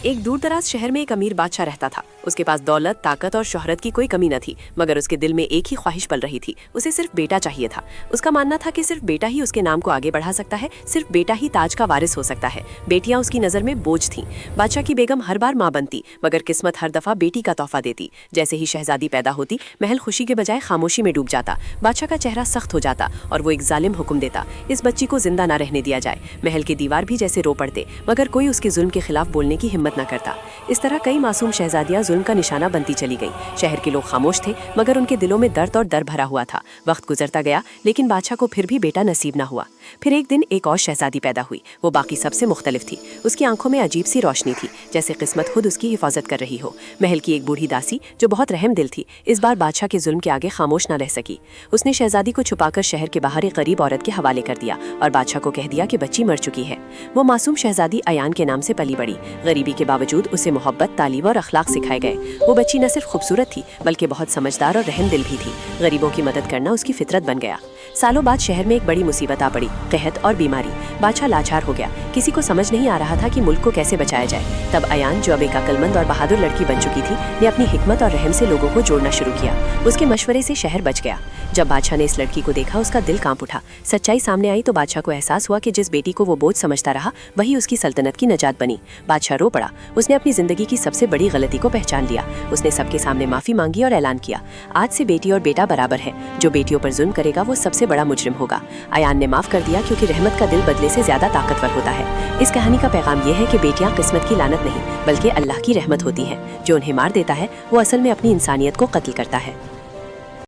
ایک दूर दराज शहर में एक अमीर बादशाह रहता था। उसके पास दौलत, ताकत और शोहरत की कोई कमी न थी, मगर उसके दिल में एक ही ख्वाहिश पल रही थी, उसे सिर्फ बेटा चाहिए था। उसका मानना था कि सिर्फ बेटा ही उसके नाम को आगे बढ़ा सकता है, सिर्फ बेटा ही ताज का वारिस हो सकता है। बेटियां उसकी नज़र में बोझ थीं। बादशाह की बेगम हर बार माँ बनती, मगर किस्मत हर दफ़ा बेटी का तोहफा देती। जैसे ही शहजादी पैदा होती, महल खुशी के बजाय खामोशी में डूब जाता। बादशाह का चेहरा सख्त हो जाता और वो एक जालिम हुक्म देता, इस बच्ची को जिंदा ना रहने दिया जाए। महल की दीवार भी जैसे रो पड़ते, मगर कोई उसके जुल्म के खिलाफ बोलने की हिम्मत न करता। इस तरह कई मासूम शहजादियां जुल्म का निशाना बनती चली गईं। शहर के लोग खामोश थे, मगर उनके दिलों में दर्द और डर भरा हुआ था। वक्त गुजरता गया, लेकिन बादशाह को फिर भी बेटा नसीब न हुआ। फिर एक दिन एक और शहजादी पैदा हुई। वो बाकी सबसे मुख्तलिफ थी। उसकी आंखों में अजीब सी रोशनी थी, जैसे किस्मत खुद उसकी हिफाजत कर रही हो। महल की एक बूढ़ी दासी, जो बहुत रहम दिल थी, इस बार बादशाह के जुल्म के आगे खामोश न रह सकी। उसने शहजादी को छुपाकर शहर के बाहर एक गरीब औरत के हवाले कर दिया और बादशाह को कह दिया कि बच्ची मर चुकी है। वो मासूम शहजादी अयान के नाम से पली बड़ी। गरीबी के बावजूद उसे मोहब्बत, तालीम और अखलाक सिखाए गए। वो बच्ची न सिर्फ खूबसूरत थी, बल्कि बहुत समझदार और रहम दिल भी थी। गरीबों की मदद करना उसकी फितरत बन गया। सालों बाद शहर में एक बड़ी मुसीबत आ पड़ी, कहत और बीमारी। बादशाह लाचार हो गया। किसी को समझ नहीं आ रहा था कि मुल्क को कैसे बचाया जाए। तब अयान, जो अब एक अक्लमंद और बहादुर लड़की बन चुकी थी, ने अपनी हिकमत और रहम से लोगों को जोड़ना शुरू किया। उसके मशवरे से शहर बच गया। जब बादशाह ने इस लड़की को देखा, उसका दिल कांप उठा। सच्चाई सामने आई तो बादशाह को एहसास हुआ कि जिस बेटी को वो बोझ समझता रहा, वही उसकी सल्तनत की नजात बनी। बादशाह रो पड़ा। उसने अपनी जिंदगी की सबसे बड़ी गलती को पहचान लिया। उसने सबके सामने माफी मांगी और ऐलान किया, आज से बेटी और बेटा बराबर है। जो बेटियों पर जुल्म करेगा वो सबसे बड़ा मुजरिम होगा। अयान ने माफ कर दिया, क्योंकि रहमत का दिल बदले से ज्यादा ताकतवर होता है। इस कहानी का पैगाम यह है कि बेटियां किस्मत की लानत नहीं, बल्कि अल्लाह की रहमत होती हैं। जो उन्हें मार देता है, वो असल में अपनी इंसानियत को कत्ल करता है।